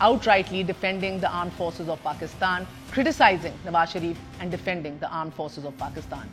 outrightly defending the armed forces of Pakistan, criticizing Nawaz Sharif and defending the armed forces of Pakistan.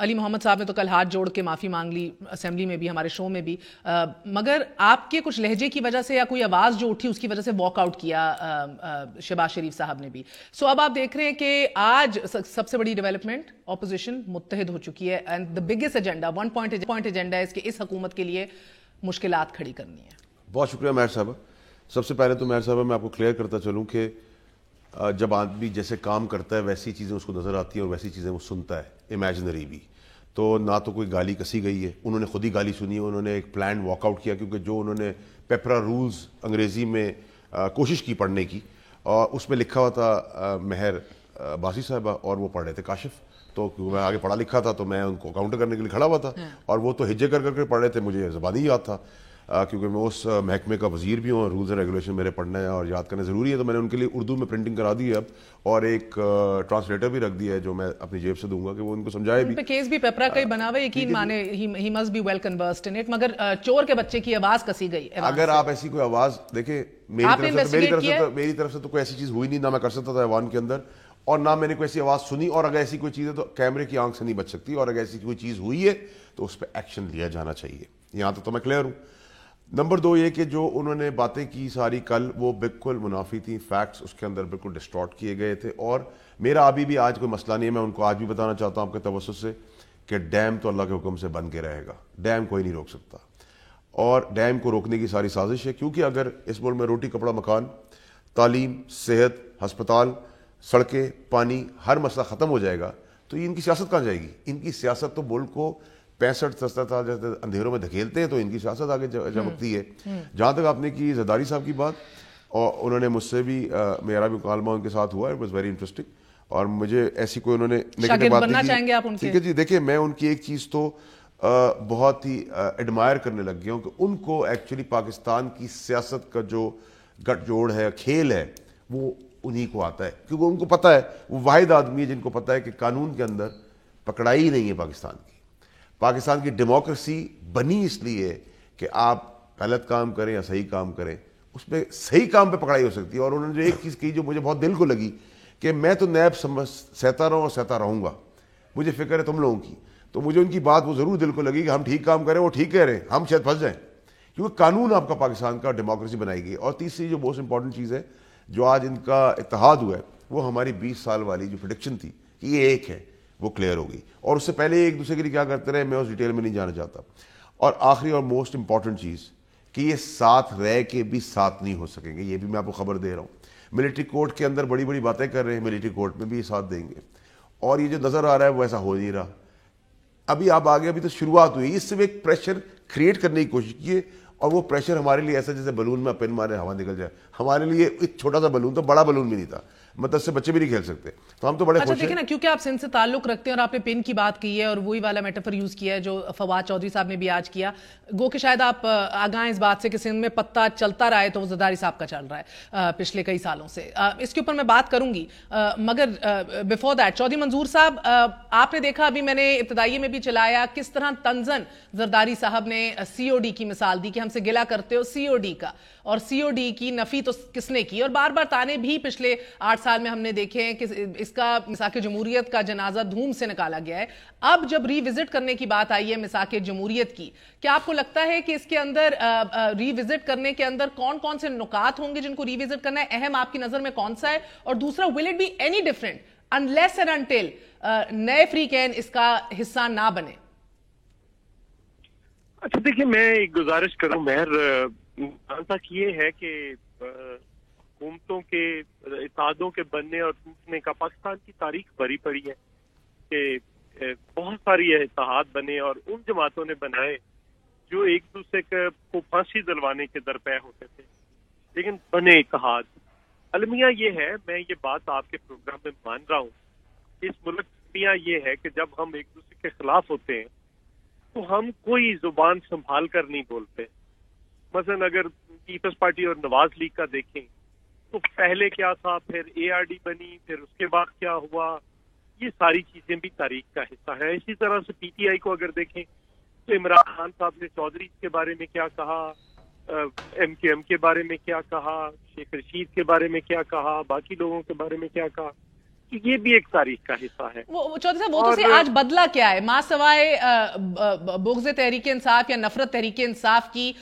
علی محمد صاحب نے تو کل ہاتھ جوڑ کے معافی مانگ لی اسمبلی میں بھی, ہمارے شو میں بھی, مگر آپ کے کچھ لہجے کی وجہ سے یا کوئی آواز جو اٹھی اس کی وجہ سے واک آؤٹ کیا شہباز شریف صاحب نے بھی. سو اب آپ دیکھ رہے ہیں کہ آج سب سے بڑی ڈیولپمنٹ, اپوزیشن متحد ہو چکی ہے, and the biggest agenda, one point agenda ہے کہ اس حکومت کے لیے مشکلات کھڑی کرنی ہے. بہت شکریہ مہر صاحبہ. سب سے پہلے تو مہر صاحبہ میں آپ کو کلیئر کرتا چلوں کہ جب آدمی جیسے کام کرتا ہے ویسی چیزیں اس کو نظر آتی ہیں اور ویسی چیزیں وہ سنتا ہے, امیجنری بھی. تو نہ تو کوئی گالی کسی گئی ہے, انہوں نے خود ہی گالی سنی ہے, انہوں نے ایک پلان واک آؤٹ کیا, کیونکہ جو انہوں نے پیپرا رولز انگریزی میں کوشش کی پڑھنے کی, اور اس میں لکھا ہوا تھا مہر باسی صاحبہ اور وہ پڑھ رہے تھے کاشف. تو کیونکہ میں آگے پڑھا لکھا تھا تو میں ان کو کاؤنٹر کرنے کے لیے کھڑا ہوا تھا, اور وہ تو ہجے کر کے پڑھ رہے تھے, مجھے زبانی یاد تھا کیونکہ میں اس محکمے کا وزیر بھی ہوں, اور رولز اینڈ ریگولیشن میرے پڑھنا ہے اور یاد کرنا ضروری ہے. تو میں نے ان کے لیے اردو میں پرنٹنگ کرا دی ہے اب, اور ایک ٹرانسلیٹر بھی رکھ دیا ہے جو میں اپنی جیب سے دوں گا کہ وہ ان کو سمجھائے بھی. کیس بھی پیپرا کا ہی بنا ہوا ہے, یقین مانے he must be well conversed in it, مگر چور کے بچے کی آواز کسی گئی. اگر آپ ایسی کوئی آواز دیکھیں میری طرف سے تو کوئی ایسی چیز ہوئی نہیں, نہ میں کر سکتا تھا ایوان کے اندر, اور نہ میں نے کوئی ایسی آواز سنی. اور اگر ایسی کوئی چیز ہے تو کیمرے کی آنکھ سے نہیں بچ سکتی, اور اگر ایسی کوئی چیز ہوئی ہے تو اس پہ ایکشن لیا جانا چاہیے. یہاں تو میں کلیئر ہوں. نمبر 2 یہ کہ جو انہوں نے باتیں کی ساری کل وہ بالکل منافی تھیں, فیکٹس اس کے اندر بالکل ڈسٹارٹ کیے گئے تھے. اور میرا ابھی بھی آج کوئی مسئلہ نہیں ہے, میں ان کو آج بھی بتانا چاہتا ہوں آپ کے توسط سے کہ ڈیم تو اللہ کے حکم سے بن کے رہے گا, ڈیم کوئی نہیں روک سکتا, اور ڈیم کو روکنے کی ساری سازش ہے. کیونکہ اگر اس ملک میں روٹی کپڑا مکان, تعلیم, صحت, ہسپتال, سڑکیں, پانی, ہر مسئلہ ختم ہو جائے گا تو یہ ان کی سیاست کہاں جائے گی؟ ان کی سیاست تو ملک کو 65-70 سال جیسے اندھیروں میں دھکیلتے ہیں, تو ان کی سیاست آگے چمکتی ہے. جہاں تک آپ نے کی زرداری صاحب کی بات, اور انہوں نے مجھ سے بھی, میرا بھی مکالمہ ان کے ساتھ ہوا ہے, اٹ واز ویری انٹرسٹنگ, اور مجھے ایسی کوئی انہوں نے نیگیٹو بات نہیں کی. ٹھیک ہے جی, دیکھیں میں ان کی ایک چیز تو بہت ہی ایڈمائر کرنے لگ گیا ہوں کہ ان کو ایکچولی پاکستان کی سیاست کا جو گٹ جوڑ ہے, کھیل ہے, وہ انہی کو آتا ہے. کیونکہ ان کو پتہ ہے, وہ واحد آدمی ہے جن کو پتہ ہے کہ قانون کے اندر پکڑائی ہی نہیں ہے پاکستان کی. پاکستان کی ڈیموکریسی بنی اس لیے کہ آپ غلط کام کریں یا صحیح کام کریں, اس پہ صحیح کام پہ پکڑائی ہو سکتی ہے. اور انہوں نے جو ایک چیز کی جو مجھے بہت دل کو لگی کہ میں تو نیب سہتا رہوں اور سہتا رہوں گا, مجھے فکر ہے تم لوگوں کی. تو مجھے ان کی بات وہ ضرور دل کو لگی کہ ہم ٹھیک کام کریں, وہ ٹھیک کہہ رہے ہیں, ہم شاید پھنس جائیں, کیونکہ قانون آپ کا پاکستان کا ڈیموکریسی بنائی گئی. اور تیسری جو موسٹ امپورٹنٹ چیز ہے جو آج ان کا اتحاد ہوا ہے, وہ ہماری 20 سال والی جو پریڈکشن تھی کہ یہ ایک ہے, وہ کلیئر ہوگی. اور اس سے پہلے ایک دوسرے کے لیے کیا کرتے رہے, میں اس ڈیٹیل میں نہیں جانا چاہتا. اور آخری اور موسٹ امپورٹنٹ چیز کہ یہ ساتھ رہ کے بھی ساتھ نہیں ہو سکیں گے, یہ بھی میں آپ کو خبر دے رہا ہوں. ملٹری کورٹ کے اندر بڑی بڑی باتیں کر رہے ہیں, ملٹری کورٹ میں بھی یہ ساتھ دیں گے, اور یہ جو نظر آ رہا ہے وہ ایسا ہو نہیں رہا. ابھی آپ آگے, ابھی تو شروعات ہوئی, اس سے ایک پریشر کریٹ کرنے کی کوشش کیے, اور وہ پریشر ہمارے لیے ایسا جیسے بلون میں پن مارے ہوا نکل جائے. ہمارے لیے ایک چھوٹا سا بلون تھا, بڑا بلون بھی نہیں تھا, مطلب اس سے بچے بھی نہیں کھیل سکتے. تو ہم تو بڑے خوش ہیں. دیکھیں نا, کیونکہ آپ سندھ سے تعلق رکھتے ہیں اور آپ نے پن کی بات کی ہے, اور وہی والا میٹافر یوز کیا ہے جو فواد چودھری صاحب نے بھی آج کیا, گو کہ شاید آپ آگاہ ہیں اس بات سے کہ سندھ میں پتہ چلتا رہا ہے تو وہ زرداری صاحب کا چل رہا ہے پچھلے کئی سالوں سے. اس کے اوپر میں بات کروں گی, مگر بیفور دیٹ چودھری منظور صاحب, آپ نے دیکھا ابھی میں نے ابتدائی میں بھی چلایا کس طرح طنزاً زرداری صاحب نے سی او ڈی کی مثال دی کہ ہم سے گلہ کرتے ہو سی او ڈی کا, اور سی او ڈی کی نفی تو کس نے کی, اور بار بار تانے بھی پچھلے 8 سال میں ہم نے دیکھے ہیں کہ اس کا مساک جمہوریت کا جنازہ دھوم سے نکالا گیا ہے. اب جب ری وزٹ کرنے کی بات آئی ہے مساک جمہوریت کی, کیا آپ کو لگتا ہے کہ اس کے اندر ری وزٹ کرنے کے اندر کون کون سے نکات ہوں گے جن کو ری وزٹ کرنا ہے, اہم آپ کی نظر میں کون سا ہے, اور دوسرا will it be any different unless and until نئے فری کین اس کا حصہ نہ بنے؟ اچھا دیکھیں, میں ایک گزارش کروں مہر, تک یہ ہے کہ حکومتوں کے اتحادوں کے بننے اور ٹوٹنے کا پاکستان کی تاریخ بھری پڑی ہے کہ بہت ساری اتحاد بنے اور ان جماعتوں نے بنائے جو ایک دوسرے کو پھانسی دلوانے کے درپے ہوتے تھے, لیکن بنے اتحاد. المیہ یہ ہے, میں یہ بات آپ کے پروگرام میں مان رہا ہوں, اس ملک المیہ یہ ہے کہ جب ہم ایک دوسرے کے خلاف ہوتے ہیں تو ہم کوئی زبان سنبھال کر نہیں بولتے. مثلا اگر پیپلز پارٹی اور نواز لیگ کا دیکھیں تو پہلے کیا تھا, پھر اے آر ڈی بنی, پھر اس کے بعد کیا ہوا, یہ ساری چیزیں بھی تاریخ کا حصہ ہیں. اسی طرح سے پی ٹی آئی کو اگر دیکھیں تو عمران خان صاحب نے چودھری کے بارے میں کیا کہا, ایم کیو ایم کے بارے میں کیا کہا, شیخ رشید کے بارے میں کیا کہا, باقی لوگوں کے بارے میں کیا کہا. یہ بھی ایک تاریخ کا حصہ ہے. وہ چودھری صاحب وہ تو سے آج بدلا کیا ہے ماں سوائے بغض تحریک انصاف یا نفرت تحریک انصاف کی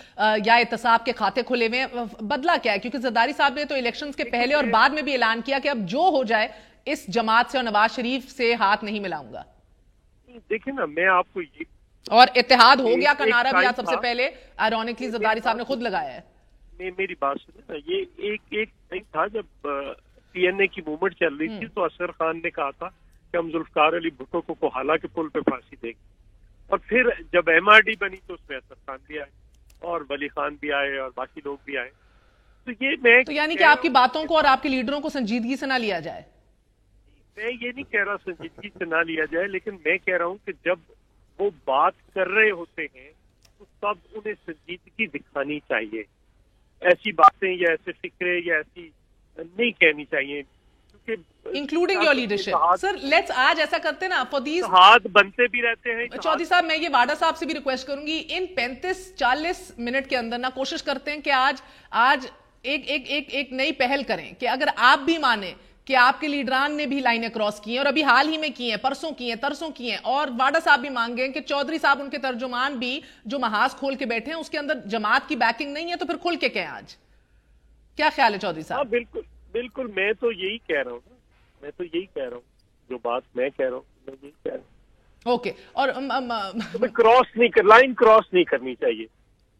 یا احتساب کے کھاتے کھلے ہوئے ہیں, بدلا کیا ہے؟ کیونکہ زرداری صاحب نے تو الیکشنز کے پہلے اور بعد میں بھی اعلان کیا کہ اب جو ہو جائے اس جماعت سے اور نواز شریف سے ہاتھ نہیں ملاؤں گا. دیکھیں نا, میں آپ کو یہ اور اتحاد ہو گیا کا نعرہ بھی سب سے پہلے آئرونکلی زرداری صاحب نے خود لگایا ہے. میری بات سنیں نا, یہ ایک ٹائم تھا جب پی این اے کی موومنٹ چل رہی تھی تو اصغر خان نے کہا تھا کہ ہم ذوالفقار علی بھٹو کو کوہالہ کے پل پہ پھانسی دیں گے, اور پھر جب ایم آر ڈی بنی تو اس میں اصغر خان بھی آئے اور ولی خان بھی آئے اور باقی لوگ بھی آئے. تو یعنی کہ آپ کی باتوں کو اور آپ کے لیڈروں کو سنجیدگی سے نہ لیا جائے. میں یہ نہیں کہہ رہا سنجیدگی سے نہ لیا جائے, لیکن میں کہہ رہا ہوں کہ جب وہ بات کر رہے ہوتے ہیں تو تب انہیں سنجیدگی دکھانی چاہیے. ایسی باتیں یا ایسے فکرے یا ایسی نہیں کہنی چاہیے, including your leadership. Sir let's آج ایسا کرتے نا فور دیز ہاتھ بنتے بھی رہتے ہیں. چودھری صاحب میں یہ واڈا صاحب سے بھی ریکویسٹ کروں گی, ان 35-40 منٹ کے اندر نا کوشش کرتے ہیں کہ آج ایک نئی پہل کریں کہ اگر آپ بھی مانیں کہ آپ کے لیڈران نے بھی لائنیں کراس کی ہیں اور ابھی حال ہی میں کی ہیں, پرسوں کی ہیں, ترسوں کی ہیں, اور واڈا صاحب بھی مانگیں کہ چودھری صاحب ان کے ترجمان بھی جو محاذ کھول کے بیٹھے ہیں اس کے اندر جماعت کی بیکنگ نہیں ہے, تو پھر کھل کے کہیں آج کیا خیال ہے چودھری صاحب؟ بالکل میں تو یہی کہہ رہا ہوں, جو بات میں کہہ رہا ہوں میں یہی کہہ رہا ہوں. اوکے. اور لائن کراس نہیں کرنی چاہیے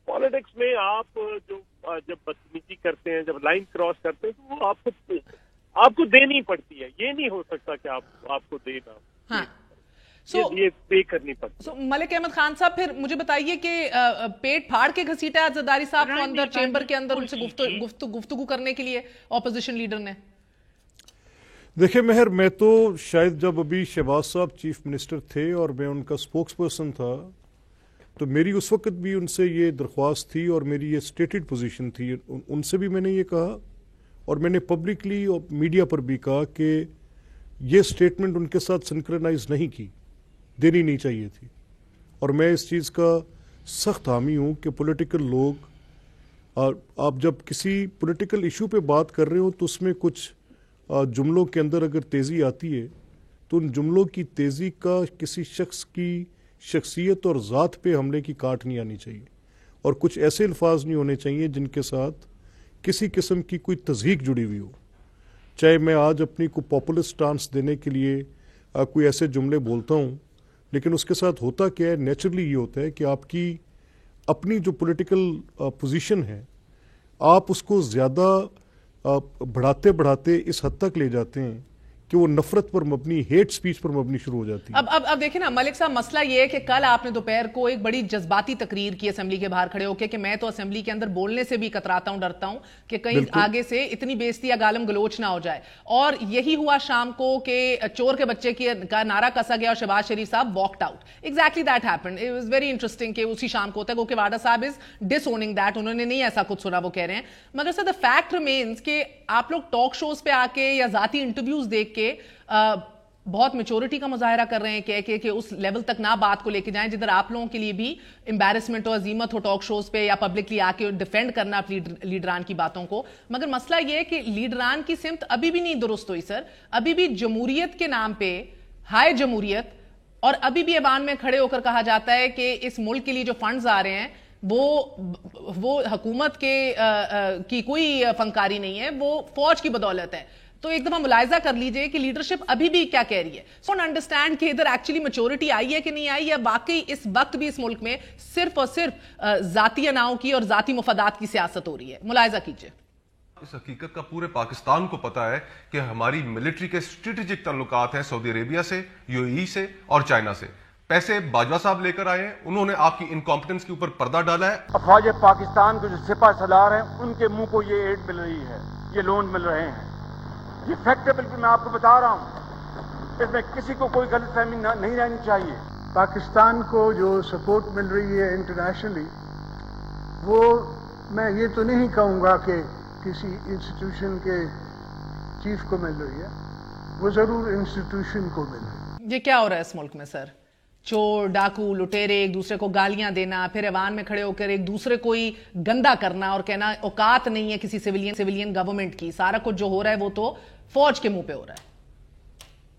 پالیٹکس میں. آپ جو جب بدتمیزی کرتے ہیں, جب لائن کراس کرتے ہیں تو وہ آپ کو دینی پڑتی ہے. یہ نہیں ہو سکتا کہ آپ کو دینا. ہاں یہ پے کرنی پڑتی ہے. ملک احمد خان صاحب پھر مجھے بتائیے کہ پیٹ پھاڑ کے گھسیٹا ہے زرداری صاحب کو اندر چیمبر کے اندر ان سے گفتگو کرنے کے لیے اپوزیشن لیڈر نے؟ دیکھیں مہر, میں تو شاید جب ابھی شہباز صاحب چیف منسٹر تھے اور میں ان کا سپوکس پرسن تھا تو میری اس وقت بھی ان سے یہ درخواست تھی اور میری یہ سٹیٹڈ پوزیشن تھی. ان سے بھی میں نے یہ کہا اور میں نے پبلکلی اور میڈیا پر بھی کہا کہ یہ سٹیٹمنٹ ان کے ساتھ سنکرنائز نہیں کی, دینی نہیں چاہیے تھی. اور میں اس چیز کا سخت حامی ہوں کہ پولیٹیکل لوگ, اور آپ جب کسی پولیٹیکل ایشو پہ بات کر رہے ہو تو اس میں کچھ جملوں کے اندر اگر تیزی آتی ہے تو ان جملوں کی تیزی کا کسی شخص کی شخصیت اور ذات پہ حملے کی کاٹ نہیں آنی چاہیے, اور کچھ ایسے الفاظ نہیں ہونے چاہیے جن کے ساتھ کسی قسم کی کوئی تضحیک جڑی ہوئی ہو. چاہے میں آج اپنی کو پاپولر سٹانس دینے کے لیے کوئی ایسے جملے بولتا ہوں, لیکن اس کے ساتھ ہوتا کیا ہے, نیچرلی یہ ہوتا ہے کہ آپ کی اپنی جو پولیٹیکل پوزیشن ہے آپ اس کو زیادہ بڑھاتے اس حد تک لے جاتے ہیں کہ وہ نفرت پر مبنی, ہیٹ سپیچ پر مبنی شروع ہو جاتی ہے. اب دیکھیں نا ملک صاحب, مسئلہ یہ ہے کہ کل آپ نے دوپہر کو ایک بڑی جذباتی تقریر کی اسمبلی کے باہر کھڑے ہو کے کہ میں تو اسمبلی کے اندر بولنے سے بھی کتراتا ہوں, ڈرتا ہوں کہ کہیں آگے سے اتنی بےزتی یا گالم گلوچ نہ ہو جائے. اور یہی ہوا شام کو کہ چور کے بچے کا نعرہ کسا گیا اور شہباز شریف صاحب walked out. Exactly that happened. It was very interesting کہ اسی شام کو ہوتا ہے, کیونکہ واڈا صاحب از ڈس اوننگ دیٹ, انہوں نے نہیں ایسا کچھ سنا وہ کہہ رہے ہیں. مگر سر دا فیکٹ ریمینز کہ آپ لوگ ٹاک شوز پہ آ کے یا ذاتی انٹرویوز دیکھ کے بہت میچورٹی کا مظاہرہ کر رہے ہیں کہ اس لیول تک نہ بات کو لے کے جائیں جدھر آپ لوگوں کے لیے بھی امبیرسمنٹ اور عظیمت ہو ٹاک شوز پہ یا پبلکلی آ کے ڈیفینڈ کرنا لیڈران کی باتوں کو. مگر مسئلہ یہ ہے کہ لیڈران کی سمت ابھی بھی نہیں درست ہوئی سر. ابھی بھی جمہوریت کے نام پہ ہائے جمہوریت, اور ابھی بھی ایوان میں کھڑے ہو کر کہا جاتا ہے کہ اس ملک کے لیے جو فنڈز آ رہے ہیں وہ حکومت کی کوئی فنکاری نہیں ہے, وہ فوج کی بدولت ہے. تو ایک دفعہ ملاحظہ کر لیجئے کہ لیڈرشپ ابھی بھی کیا کہہ رہی ہے. سو انڈرسٹینڈ کہ ادھر ایکچولی میچورٹی آئی ہے کہ نہیں آئی, یا واقعی اس وقت بھی اس ملک میں صرف اور صرف ذاتی اناؤں کی اور ذاتی مفادات کی سیاست ہو رہی ہے. ملاحظہ کیجئے. اس حقیقت کا پورے پاکستان کو پتا ہے کہ ہماری ملٹری کے اسٹریٹجک تعلقات ہیں سعودی عربیہ سے, یو اے ای سے اور چائنا سے. پیسے باجوہ صاحب لے کر آئے ہیں, انہوں نے آپ کی انکمپٹنس کے اوپر پردہ ڈالا ہے. افواج پاکستان کے جو سپہ سالار ہیں ان کے منہ کو یہ ایڈ مل رہی ہے, یہ لون مل رہے ہیں. یہ فیکٹ ہے, بالکل میں آپ کو بتا رہا ہوں. اس میں کسی کو کوئی غلط فہمی نہیں رہنی چاہیے. پاکستان کو جو سپورٹ مل رہی ہے انٹرنیشنلی, وہ میں یہ تو نہیں کہوں گا کہ کسی انسٹیٹیوشن کے چیف کو مل رہی ہے, وہ ضرور انسٹیٹیوشن کو مل رہی ہے. یہ کیا ہو رہا ہے اس ملک میں سر؟ چور ڈاکو لٹیرے ایک دوسرے کو گالیاں دینا, پھر ایوان میں کھڑے ہو کر ایک دوسرے کو ہی گندا کرنا اور کہنا اوقات نہیں ہے کسی سیویلین گورنمنٹ کی. سارا کچھ جو ہو رہا ہے وہ تو فوج کے منہ پہ ہو رہا ہے.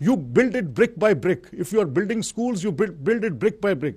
You build it brick by brick. If you are building schools, you build it brick by brick.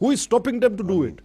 Who is stopping them to do it?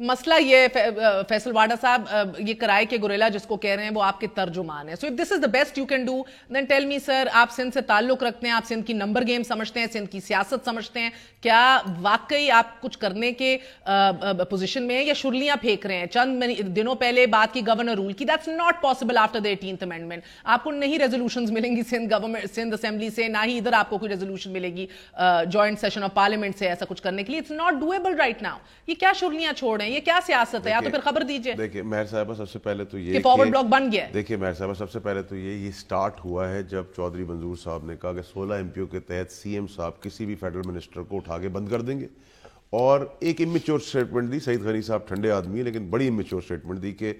مسئلہ یہ فیصل واڈا صاحب یہ کرائے کے گوریلا جس کو کہہ رہے ہیں وہ آپ کے ترجمان ہیں. So if this is the best you can do then tell me sir, آپ سندھ سے تعلق رکھتے ہیں, آپ سندھ کی نمبر گیم سمجھتے ہیں, سندھ کی سیاست سمجھتے ہیں, کیا واقعی آپ کچھ کرنے کے پوزیشن میں ہیں یا شرلیاں پھینک رہے ہیں؟ چند دنوں پہلے بات کی گورنر رول کی, that's not possible after the 18th amendment. آپ کو نہیں ریزولوشنز ملیں گی سندھ اسمبلی سے, نہ ہی ادھر آپ کو کوئی ریزولوشن ملے گی جوائنٹ سیشن آف پارلیمنٹ سے ایسا کچھ کرنے کے لیے. It's not doable right now. یہ کیا شرلیاں چھوڑ رہے ہیں, یہ کیا سیاست ہے؟ یا تو پھر خبر دیجئے. دیکھیں مہر صاحبہ, سب سے پہلے تو یہ کہ فارورڈ بلاک بن گیا ہے. دیکھیں مہر صاحبہ, سب سے پہلے تو یہ سٹارٹ ہوا ہے جب چودھری منظور صاحب نے کہا کہ 16 MPO کے تحت CM صاحب کسی بھی فیڈرل منسٹر کو اٹھا کے بند کر دیں گے, اور ایک امیچور سٹیٹمنٹ دی. سعید غنی صاحب ٹھنڈے آدمی ہیں لیکن بڑی امیچور سٹیٹمنٹ دی کہ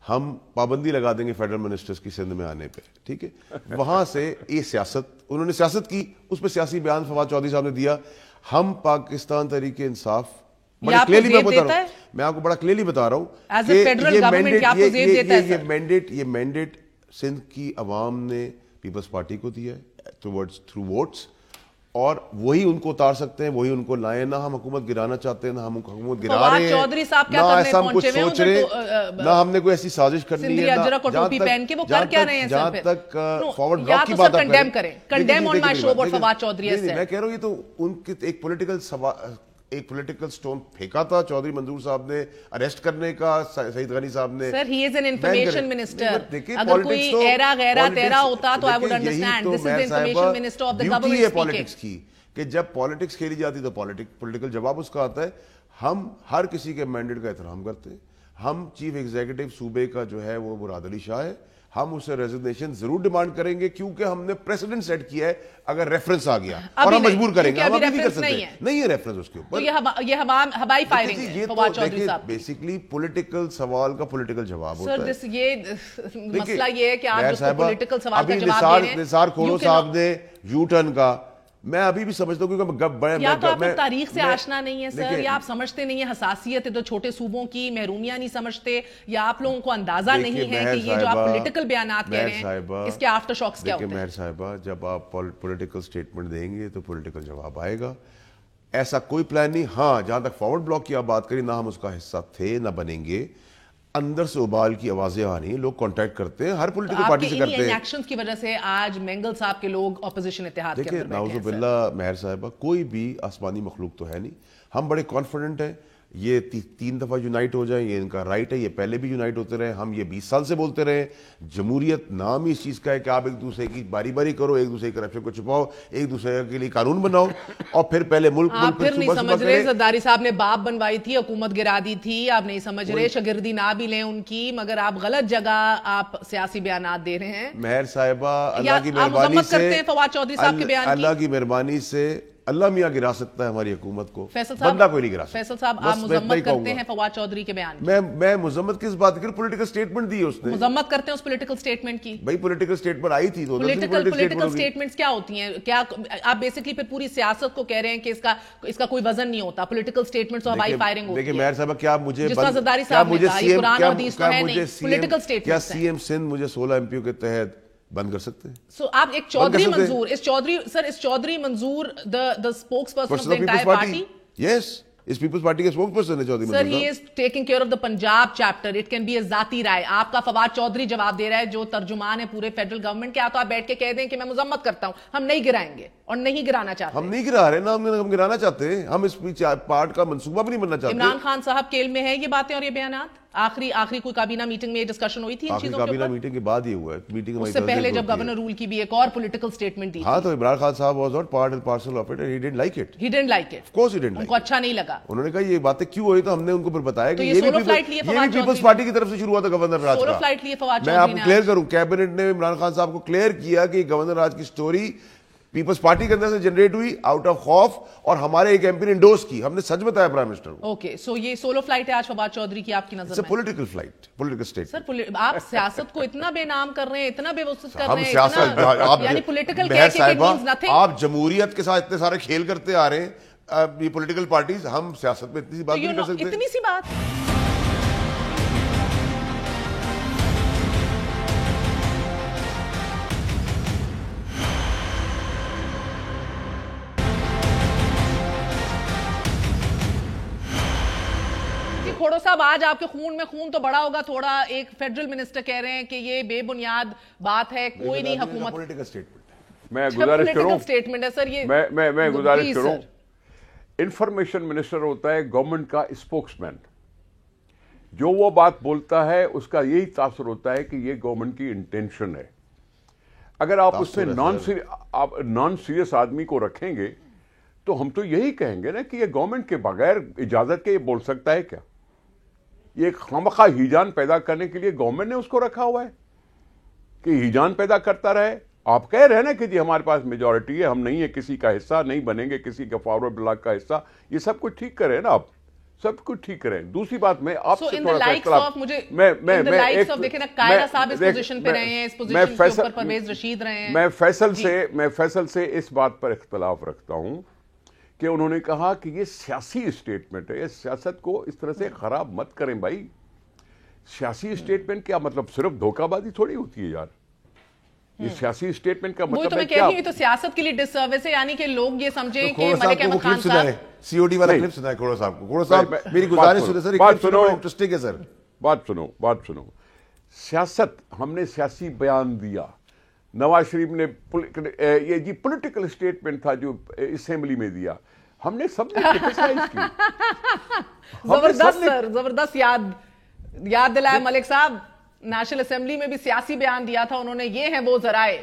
ہم پابندی لگا دیں گے فیڈرل منسٹرز کی سندھ میں آنے پہ. ٹھیک ہے, وہاں سے یہ سیاست, انہوں نے سیاست کی, اس پہ سیاسی بیان فواد چودھری صاحب نے دیا. ہم پاکستان تحریک انصاف بڑا کلیئرلی میں بتا رہا ہوں, میں آپ کو بڑا کلیئرلی بتا رہا ہوں کہ یہ مینڈیٹ سندھ کی عوام نے پیپلز پارٹی کو دیا ہے تھرو ووٹس, اور وہی ان کو اتار سکتے ہیں, وہی ان کو لائیں. نہ ہم حکومت گرانا چاہتے ہیں, نہ ہم حکومت گرا رہے ہیں, نہ ایسا ہم کچھ سوچ رہے ہیں, نہ ہم نے کوئی ایسی سازش کرنی ہے. جہاں تک فارورڈ بلاک کی بات آپ کریں, میں کہہ رہا ہوں یہ تو ان کی ایک پولیٹیکل سٹون پھینکا تھا چودھری منظور صاحب نے اریسٹ کرنے کا, سعید غنی صاحب نے. سر ہی از این انفارمیشن منسٹر, اگر کوئی ایرا غیرہ تیرا ہوتا تو I would understand. This is the information minister of the government politics کی, کہ جب پالیٹکس کھیلی جاتی تو پولیٹیکل جواب اس کا آتا ہے. ہم ہر کسی کے مینڈیٹ کا احترام کرتے ہیں. ہم چیف ایگزیکٹو صوبے کا جو ہے وہ مراد علی شاہ ہے, ہم اسے ریزگنیشن ضرور ڈیمانڈ کریں گے کیونکہ ہم نے پریسیڈنٹ سیٹ کیا ہے. اگر ریفرنس آ گیا اور ہم مجبور کریں گے, ہم ابھی نہیں کر سکتے, نہیں ہے ریفرنس اس کے اوپر. یہ ہوائی فائرنگ ہے فواد چودھری صاحب. بیسیکلی پولیٹیکل سوال کا پولیٹیکل جواب ہوتا ہے. سر یہ مسئلہ یہ ہے کہ آپ جس کو پولیٹیکل سوال کا جواب دے رہے ہیں. نثار کھوڑو صاحب نے یو ٹرن کا, میں ابھی بھی سمجھتا ہوں کیونکہ یا تو آپ تاریخ سے آشنا نہیں ہے سر, یا آپ سمجھتے نہیں ہیں حساسیت تو چھوٹے صوبوں کی محرومیاں نہیں سمجھتے, یا آپ لوگوں کو اندازہ نہیں ہے کہ یہ جو آپ پولیٹیکل بیانات کہہ رہے ہیں اس کے آفٹر شاکس کیا ہوتے ہیں. مہر صاحبہ, جب آپ پولیٹیکل سٹیٹمنٹ دیں گے تو پولیٹیکل جواب آئے گا. ایسا کوئی پلان نہیں. ہاں جہاں تک فارورڈ بلاک کی آپ بات کریں, نہ ہم اس کا حصہ تھے نہ بنیں گے. اندر سے ابال کی آوازیں آ رہی ہیں, لوگ کانٹیکٹ کرتے ہیں, ہر پولیٹیکل پارٹی سے کرتے ہیں. ایکشنز کی وجہ سے آج مینگل صاحب کے لوگ اپوزیشن اتحاد کے اندر بیٹھے ہیں. نعوذ باللہ مہر صاحبہ, کوئی بھی آسمانی مخلوق تو ہے نہیں. ہم بڑے کانفیڈنٹ ہیں یہ 3 دفعہ یونائٹ ہو جائیں, یہ ان کا رائٹ ہے, یہ پہلے بھی یونائٹ ہوتے رہے. ہم یہ 20 سال سے بولتے رہے. جمہوریت نام ہی اس چیز کا ہے کہ آپ ایک دوسرے کی باری باری کرو, ایک دوسرے کی کرپشن کو چھپاؤ, ایک دوسرے کے لیے قانون بناؤ, اور پھر پہلے ملک آپ پھر نہیں سمجھ رہے. زرداری صاحب نے باپ بنوائی تھی, حکومت گرا دی تھی, آپ نہیں سمجھ رہے. شاگردی نہ بھی لیں ان کی, مگر آپ غلط جگہ آپ سیاسی بیانات دے رہے ہیں. مہر صاحبہ, اللہ کی مہربانی سے, فواد چودھری صاحب کے بیان اللہ کی مہربانی سے اللہ میاں گرا سکتا ہے ہماری حکومت کو, بندہ کوئی نہیں گرا سکتا. فیصل صاحب, آپ مذمت کرتے ہیں فواد چودھری کے بیان کی؟ میں مذمت کس بات کی, پولیٹیکل سٹیٹمنٹ دی اس نے. مذمت کرتے ہیں اس پولیٹیکل سٹیٹمنٹ کی؟ بھائی پولیٹیکل سٹیٹمنٹ آئی تھی تو پولیٹیکل سٹیٹمنٹس کیا ہوتی ہیں؟ کیا آپ بیسیکلی پھر پوری سیاست کو کہہ رہے ہیں کہ اس کا کوئی وزن نہیں ہوتا؟ پولیٹیکل سٹیٹمنٹس اور ہوائی فائرنگ ہوتی ہے. دیکھیں مہر صاحب, کیا مجھے جس طرح زرداری صاحب نے کہا یہ قرآن اور حدیث تو ہے نہیں, پولیٹیکل سٹیٹمنٹس. کیا CM سندھ مجھے 16 MPO کے تحت بند کر سکتے ہیں؟ سو آپ ایک چودھری منظور, اس Chaudhry Manzoor the spokesperson of the entire party? Yes, اس پیپلز پارٹی کے اسپوکس پرسن ہے چودھری منظور. سر he is taking care of the Punjab chapter. It can be a ذاتی رائے. آپ کا فواد چودھری جواب دے رہا ہے جو ترجمان ہے پورے فیڈرل گورنمنٹ کے. تو آپ بیٹھ کے کہہ دیں کہ میں مذمت کرتا ہوں, ہم نہیں گرائیں گے اور نہیں گرانا چاہتے. ہم نہیں گرا رہے نا, ہم گرانا چاہتے ہیں. ہم اس پارٹ کا منصوبہ بھی نہیں بننا چاہتے. عمران خان صاحب کیل میں ہے یہ باتیں اور یہ بیانات. آخری کوئی کابینہ میٹنگ میں ڈسکشن ہوئی تھی ان چیزوں کے اوپر؟ کابینہ میٹنگ کے بعد ہی ہوا ہے. میٹنگ اس سے پہلے جب گورنر رول کی بھی ایک اور پولیٹیکل سٹیٹمنٹ دی. ہاں, تو عمران خان صاحب was not part and parcel of it and he didn't like it. He didn't like it. Of course he didn't like it. ان کو اچھا نہیں لگا. انہوں نے کہا یہ باتیں کیوں ہوئی, تو ہم نے ان کو پھر بتایا کہ یہ بھی پیپلز پارٹی کی طرف سے شروع ہوا تھا گورنر راج کا. سولو فلائٹ لیے فواد میں آپ کو کلیئر کروں, کیبنٹ نے عمران خان صاحب کو کلیئر کیا کہ گورنر راج کی سٹوری پیپلز پارٹی کے اندر سے جنریٹ ہوئی آؤٹ آف خوف, اور ہمارے ایک ایم پی نے انڈورس کی. ہم نے سچ بتایا پرائم منسٹر کو. اوکے, سو یہ سولو فلائٹ ہے آج فواد چودھری کی آپ کی نظر میں؟ Political flight, political state. Sir آپ سیاست کو اتنا بے نام کر رہے ہیں, اتنا بے وسعت کر رہے ہیں, یعنی پولیٹیکل کہہ کے مینز نتھنگ. آپ جمہوریت کے ساتھ اتنے سارے کھیل کرتے آ رہے ہیں, یہ پولیٹیکل پارٹیز, ہم سیاست میں اتنی سی بات نہیں کر سکتے. اتنی سی بات. کھوڑو صاحب آج آپ کے خون میں خون تو بڑا ہوگا تھوڑا. ایک فیڈرل منسٹر کہہ رہے ہیں کہ یہ بے بنیاد بات ہے, کوئی نہیں حکومت. میں گزارش کروں اسٹیٹمنٹ ہے سر یہ, میں گزارش کروں, انفارمیشن منسٹر ہوتا ہے گورنمنٹ کا اسپوکس مین. جو وہ بات بولتا ہے اس کا یہی تاثر ہوتا ہے کہ یہ گورنمنٹ کی انٹینشن ہے. اگر آپ اس میں نان سیریس آدمی کو رکھیں گے تو ہم تو یہی کہیں گے نا کہ یہ گورنمنٹ کے بغیر اجازت کے یہ بول سکتا ہے کیا؟ یہ خامخواہ ہیجان پیدا کرنے کے لیے گورنمنٹ نے اس کو رکھا ہوا ہے کہ ہیجان پیدا کرتا رہے. آپ کہہ رہے ہیں نا کہ جی ہمارے پاس میجورٹی ہے, ہم نہیں ہے کسی کا حصہ, نہیں بنیں گے کسی کا فارورڈ بلاک کا حصہ. یہ سب کچھ ٹھیک کریں نا آپ, سب کچھ ٹھیک کریں. دوسری بات میں آپ سے تھوڑا سا اختلاف, میں فیصل سے اس بات پر اختلاف رکھتا ہوں کہ انہوں نے کہا کہ یہ سیاسی اسٹیٹمنٹ ہے. سیاست کو اس طرح سے خراب مت کریں بھائی. سیاسی اسٹیٹمنٹ کیا مطلب صرف دھوکہ بازی تھوڑی ہوتی ہے یار. یہ سیاسی اسٹیٹمنٹ کا مطلب ہے کیا؟ تو سیاست کے لیے ڈس سروس ہے, یعنی کہ لوگ یہ سمجھیں کہ ملک احمد خان صاحب سی او ڈی والا کلپ سنا ہے کھوڑو صاحب کو. کھوڑو صاحب میری گزارش سنیں سر, انٹرسٹنگ ہے سر. بات سنو. سیاست, ہم نے سیاسی بیان دیا. نواز شریف نے یہ جی پولیٹیکل اسٹیٹمنٹ تھا جو اسمبلی میں دیا, ہم نے سب نے کرٹیسائز کی. زبردست سر, زبردست یاد دلایا ملک صاحب. نیشنل اسمبلی میں بھی سیاسی بیان دیا تھا انہوں نے, یہ ہیں وہ ذرائع.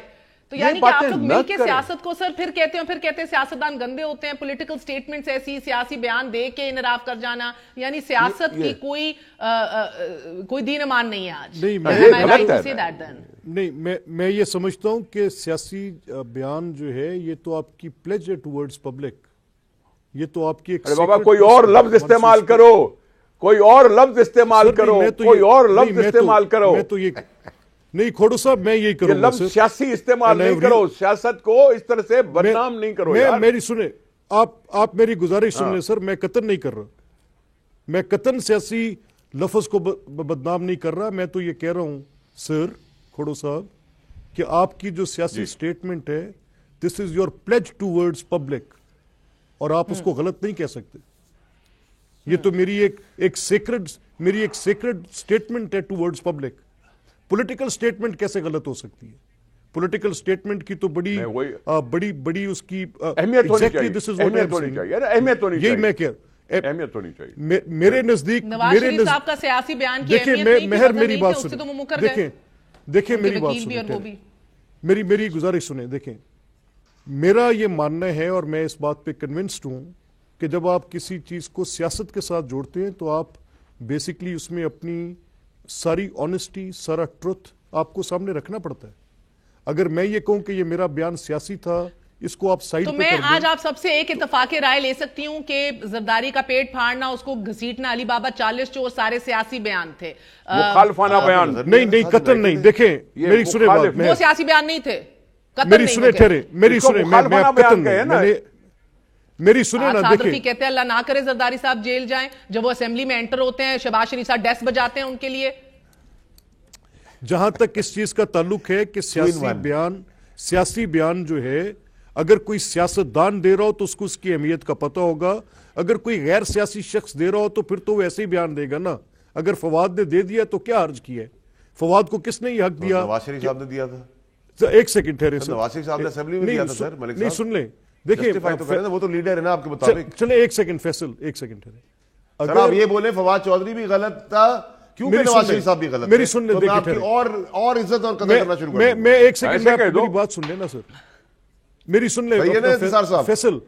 تو یعنی کہ آپ لوگ مل کے سیاست کو سر پھر کہتے ہیں سیاستدان گندے ہوتے ہیں, پولیٹیکل سٹیٹمنٹس ایسی سیاسی بیان دے کے انحراف کر جانا, یعنی سیاست کی کوئی دین امان نہیں ہے آج. نہیں, میں یہ سمجھتا ہوں کہ سیاسی بیان جو ہے یہ تو آپ کی پلیج ہے ٹورڈز پبلک. یہ تو آپ کی بابا کوئی اور لفظ استعمال کرو, کوئی اور لفظ استعمال کرو, کوئی اور لفظ استعمال کرو. میں تو یہ نہیں کھوڑو صاحب, میں یہی کروں گا. لفظ سیاسی استعمال نہیں کرو, سیاست کو اس طرح سے بدنام نہیں کرو. میری سنیں, آپ میری گزارش سن لیں سر. میں قطن نہیں کر رہا, میں قطن سیاسی لفظ کو بدنام نہیں کر رہا. میں تو یہ کہہ رہا ہوں سر کھوڑو صاحب کہ آپ کی جو سیاسی اسٹیٹمنٹ ہے this is your pledge towards public, اور آپ اس کو غلط نہیں کہہ سکتے. یہ تو میری ایک سیکرڈ اسٹیٹمنٹ ہے ٹورڈز پبلک. پولیٹیکل اسٹیٹمنٹ کیسے غلط ہو سکتی ہے؟ پولیٹیکل اسٹیٹمنٹ کی تو بڑی اس کی اہمیت ہونی چاہیے. یہی میں کہہ اہمیت ہونی چاہیے. میرے نزدیک نواز شریف صاحب کا سیاسی بیان کی اہمیت نہیں, مہر میری بات سنیں, دیکھیں میری بات سنیں, میری گزارش سنیں. دیکھیں میرا یہ ماننا ہے اور میں اس بات پہ کنونسڈ ہوں کہ جب آپ کسی چیز کو سیاست کے ساتھ جوڑتے ہیں تو آپ بیسکلی اس میں اپنی ساری آنیسٹی, سارا ٹروتھ آپ کو سامنے رکھنا پڑتا ہے. اگر میں یہ کہوں کہ یہ میرا بیان سیاسی تھا, اس کو آپ سائیڈ پہ تو میں آج آپ سب سے ایک اتفاق رائے لے سکتی ہوں کہ زرداری کا پیٹ پھاڑنا, اس کو گھسیٹنا, علی بابا 40 چور سارے سیاسی بیان تھے, مخالفانہ بیان نہیں قطن نہیں. دیکھیں میری سنیں بات, وہ سیاسی بیان نہیں تھے. میری سنیں ٹھہرے, میری سنیں, میری سنیں نا. دیکھیں کہتے ہیں اللہ نہ کرے زرداری صاحب جیل جائیں, جب وہ اسمبلی میں انٹر ہوتے ہیں شہباز شریف صاحب ڈیسک بجاتے ہیں ان کے لیے. جہاں تک اس چیز کا تعلق ہے کہ سیاسی بیان جو ہے اگر کوئی سیاستدان دے رہا ہو تو اس کو اس کی اہمیت کا پتہ ہوگا. اگر کوئی غیر سیاسی شخص دے رہا ہو تو پھر تو وہ ایسے ہی بیان دے گا نا. اگر فواد نے دے دیا تو کیا حرج کیا ہے؟ فواد کو کس نے یہ حق دیا؟ نواز شریف صاحب نے دیا تھا. ایک سیکنڈ ٹھہرے سر, نواز شریف صاحب نے اسمبلی میں دیا تھا سر. ملک صاحب نہیں سن لیں, دیکھیں وہ تو لیڈر ہے نا آپ کے مطابق. چلیں ایک سیکنڈ فیصل, ایک سیکنڈ ٹھہرے. اگر آپ یہ بولیں فواد چودھری بھی غلط تھا کیوں کہ نواز شریف صاحب بھی غلط, میری سن لیں, دیکھیں اور عزت اور قدر کرنا شروع کر. میں ایک سیکنڈ میں میری بات سن لیں نا سر, میری سن لیں فیصل.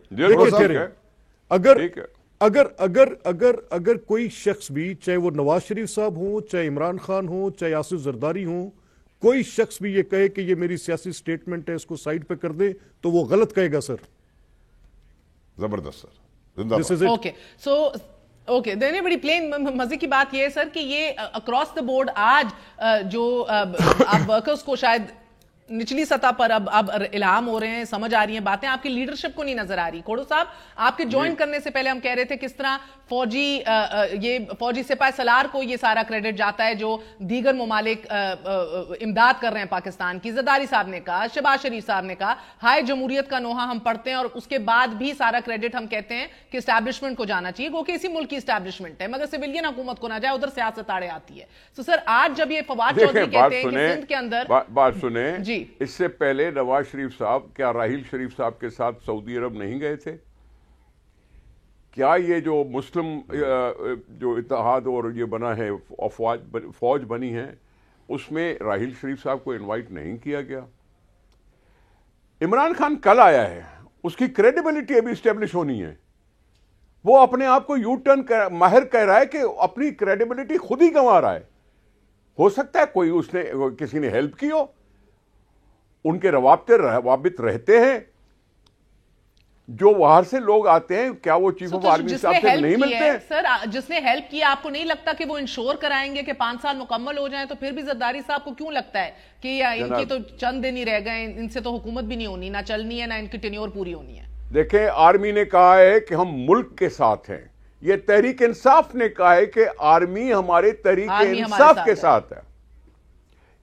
اگر کوئی شخص بھی, چاہے وہ نواز شریف صاحب ہوں, چاہے عمران خان ہوں, چاہے آصف زرداری ہوں, کوئی شخص بھی یہ کہے کہ یہ میری سیاسی اسٹیٹمنٹ ہے اس کو سائیڈ پہ کر دے تو وہ غلط کہے گا سر. زبردست سر. اوکے دینے بڑی پلین مزے کی بات یہ ہے سر کہ یہ اکراس دا بورڈ آج جو آپ ورکرز کو شاید نچلی سطح پر اب الہام ہو رہے ہیں, سمجھ آ رہی ہیں باتیں, آپ کی لیڈرشپ کو نہیں نظر آ رہی. کھوڑو صاحب, آپ کے جوائن کرنے سے پہلے ہم کہہ رہے تھے کس طرح فوجی سپاہ سالار کو یہ سارا کریڈٹ جاتا ہے جو دیگر ممالک امداد کر رہے ہیں پاکستان کی. زرداری صاحب نے کہا, شہباز شریف صاحب نے کہا, ہائے جمہوریت کا نوحہ ہم پڑھتے ہیں اور اس کے بعد بھی سارا کریڈٹ ہم کہتے ہیں کہ اسٹیبلشمنٹ کو جانا چاہیے, وہ کہ اسی ملک کی اسٹیبلشمنٹ ہے, مگر سویلین حکومت کو نہ جائے, ادھر سیاست آڑے آتی ہے. تو سر آج جب یہ فواد چودھری کہتے ہیں کہ سندھ کے اندر بات سنیں, جی اس سے پہلے نواز شریف صاحب کیا راحیل شریف صاحب کے ساتھ سعودی عرب نہیں گئے تھے؟ کیا یہ جو مسلم جو اتحاد اور یہ بنا ہے, فوج بنی ہے, اس میں راحیل شریف صاحب کو انوائٹ نہیں کیا گیا؟ عمران خان کل آیا ہے, اس کی کریڈیبلٹی ابھی اسٹیبلش ہونی ہے. وہ اپنے آپ کو یو ٹرن ماہر کہہ رہا ہے کہ اپنی کریڈیبلٹی خود ہی گنوا رہا ہے. ہو سکتا ہے کوئی اس نے کسی نے ہیلپ کی ہو, ان کے روابط رہتے ہیں, جو باہر سے لوگ آتے ہیں, کیا وہ چیف آف آرمی صاحب سے نہیں ملتے ہیں؟ سر جس نے ہیلپ کیا, آپ کو نہیں لگتا کہ وہ انشور کرائیں گے کہ 5 سال مکمل ہو جائیں؟ تو پھر بھی زرداری صاحب کو کیوں لگتا ہے کہ ان کی تو چند دن ہی رہ گئے, ان سے تو حکومت بھی نہیں ہونی, نہ چلنی ہے, نہ ان کی ٹینیور پوری ہونی ہے؟ دیکھیں, آرمی نے کہا ہے کہ ہم ملک کے ساتھ ہیں. یہ تحریک انصاف نے کہا ہے کہ آرمی ہمارے تحریک انصاف کے ساتھ ہے.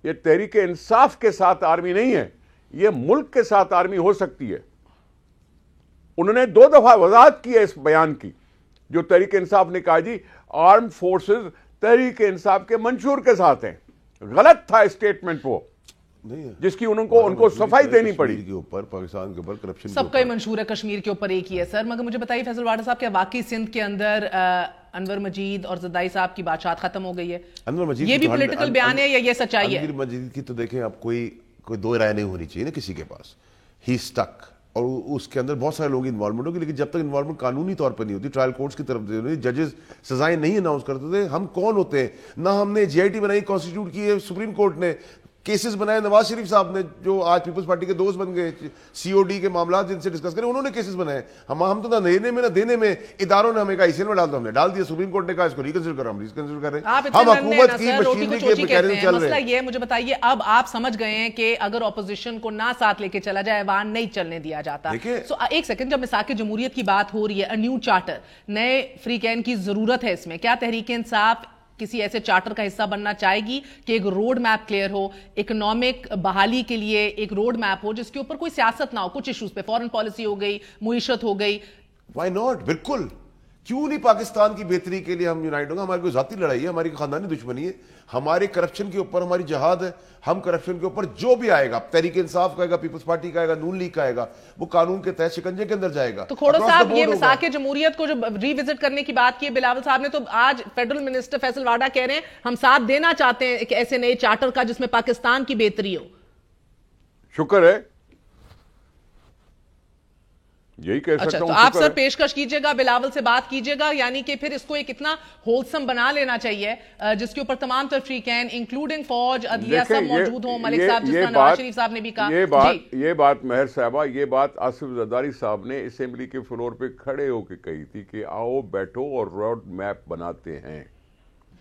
یہ تحریک انصاف کے ساتھ آرمی نہیں ہے, یہ ملک کے ساتھ آرمی ہو سکتی ہے. انہوں نے 2 دفعہ وضاحت کی ہے اس بیان کی, جو تحریک انصاف نے کہا جی آرم فورسز تحریک انصاف کے منشور کے ساتھ ہیں. غلط تھا اسٹیٹمنٹ وہ, جس کی ان کو صفائی دینی پڑی. پاکستان کے اوپر کرپشن سب کا ہی منشور ہے, کشمیر کے اوپر ایک ہی ہے. سر مگر مجھے بتائیے فیصل واڈا صاحب, کیا واقعی سندھ کے اندر انور مجید اور زرداری صاحب کی بادشاہت ختم ہو گئی ہے؟ انور مجید یہ بھی پولیٹیکل بیان ہے یا یہ سچائی ہے؟ انور مجید کی تو دیکھیں, اب کوئی دو رائے نہیں ہونی چاہیے نا کسی کے پاس. ہی اسٹک, اور اس کے اندر بہت سارے لوگ انوالومنٹ ہوگی, لیکن جب تک انوالومنٹ قانونی طور پر نہیں ہوتی, ٹرائل کورٹس کی طرف سے ججز سزائیں نہیں اناؤنس کرتے تھے. ہم کون ہوتے ہیں؟ نہ ہم نے جی آئی ٹی بنائی, کانسٹیٹیوٹ کی ہے سپریم کورٹ نے, کیسز بنائے نواز شریف صاحب نے جو آج پیپلز پارٹی کے دوست بن گئے, سی او ڈی کے معاملات جن سے ڈسکس کریں, انہوں نے کیسز بنائے. ہم تو نہ لینے میں نہ دینے میں, اداروں نے ہمیں کہا ICL میں ڈال دو, ہم نے ڈال دیا, سپریم کورٹ نے کہا اس کو ریکنسیڈر کرو, ہم ریکنسیڈر کر رہے ہیں. ہم حکومت کی مشینری کے میکینزم چل رہے ہیں. مسئلہ یہ مجھے بتائیے, اب آپ سمجھ گئے ہیں کہ اگر اپوزیشن کو نہ ساتھ لے کے چلا جائے, ایوان نہیں چلنے دیا جاتا. سو ایک سیکنڈ, جب مساق جمہوریت کی بات ہو رہی ہے, نیو چارٹر, نئے فری کین کی ضرورت ہے اس میں, کیا تحریک انصاف کسی ایسے چارٹر کا حصہ بننا چاہے گی کہ ایک روڈ میپ کلیئر ہو, اکنامک بحالی کے لیے ایک روڈ میپ ہو جس کے اوپر کوئی سیاست نہ ہو, کچھ ایشوز پہ فورن پالیسی ہو گئی, معیشت ہو گئی؟ وائی ناٹ, بالکل, کیوں نہیں؟ پاکستان کی بہتری کے لیے ہم یونائٹ ہوں گے. ہماری کوئی ذاتی لڑائی ہے, ہماری خاندانی دشمنی ہے, ہمارے کرپشن کے اوپر ہماری جہاد ہے. ہم کرپشن کے اوپر جو بھی آئے گا, تحریک انصاف کا آئے گا, پیپلز پارٹی کا آئے گا, نون لیگ کا آئے گا, وہ قانون کے تحت شکنجے کے اندر جائے گا. تو کھوڑو صاحب, یہ مساق جمہوریت کو جو ری وزٹ کرنے کی بات کی ہے بلاول صاحب نے, تو آج فیڈرل منسٹر فیصل واڈا کہہ رہے ہیں ہم ساتھ دینا چاہتے ہیں ایک ایسے نئے چارٹر کا جس میں پاکستان کی بہتری ہو. شکر ہے, یہی کہہ سکتا ہوں. تو آپ سر پیشکش کیجئے گا, بلاول سے بات کیجئے گا, یعنی کہ پھر اس کو ایک اتنا ہولسم بنا لینا چاہیے جس کے اوپر تمام تر فریقین انکلوڈنگ فوج, عدلیہ سب موجود ہوں. ملک صاحب, جس طرح نواز شریف صاحب نے بھی کہا, یہ بات مہر صاحبہ, یہ بات آصف زرداری صاحب نے اسمبلی کے فلور پہ کھڑے ہو کے کہی تھی کہ آؤ بیٹھو اور روڈ میپ بناتے ہیں.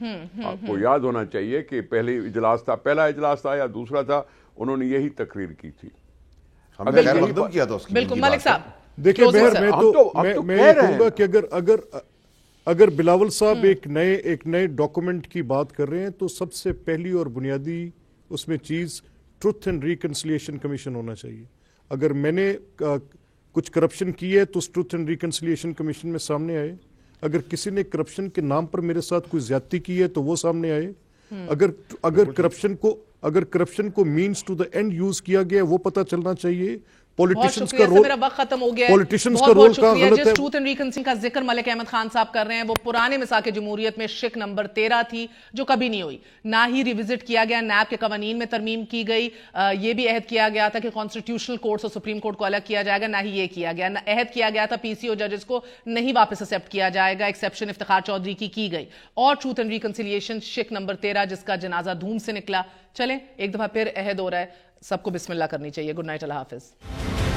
آپ کو یاد ہونا چاہیے کہ پہلا اجلاس تھا یا دوسرا تھا, انہوں نے یہی تقریر کی تھی. ہم نے خیر مقدم کیا تھا اس کی. بالکل ملک صاحب. دیکھیں میں یہ کہوں گا کہ اگر بلاول صاحب ایک نئے ڈاکومنٹ کی بات کر رہے ہیں تو سب سے پہلی اور بنیادی اس میں چیز ٹروتھ اینڈ ریکنسیلیشن کمیشن ہونا چاہیے. اگر میں نے کچھ کرپشن کی ہے تو اس ٹروتھ اینڈ ریکنسیلیشن کمیشن میں سامنے آئے. اگر کسی نے کرپشن کے نام پر میرے ساتھ کوئی زیادتی کی ہے تو وہ سامنے آئے. اگر کرپشن کو means to the end use کیا گیا وہ پتہ چلنا چاہیے. پولیٹیشنز کا رول, میرا وقت ختم ہو گیا ہے. پولیٹیشنز کا رول کا غلط ہے. جس ٹروتھ اینڈ ریکنسیلیشن کا ذکر ملک احمد خان صاحب کر رہے ہیں وہ پرانے مساق جمہوریت میں شک نمبر 13 تھی جو کبھی نہیں ہوئی, نہ ہی ریوزٹ کیا گیا, نیب کے قوانین میں ترمیم کی گئی, یہ بھی عہد کیا گیا تھا کہ کانسٹیٹیوشنل کورٹس اور سپریم کورٹ کو الگ کیا جائے گا, نہ ہی یہ کیا گیا. عہد کیا گیا تھا PCO ججز کو نہیں واپس ایکسیپٹ کیا جائے گا, ایکسیپشن افتخار چودھری کی گئی. اور ٹروتھ اینڈ ریکنسیلیشن شک نمبر 13 جس کا جنازہ دھوم سے نکلا. چلیں ایک دفعہ پھر عہد ہو رہا ہے, سب کو بسم اللہ کرنی چاہیے. گڈ نائٹ, اللہ حافظ.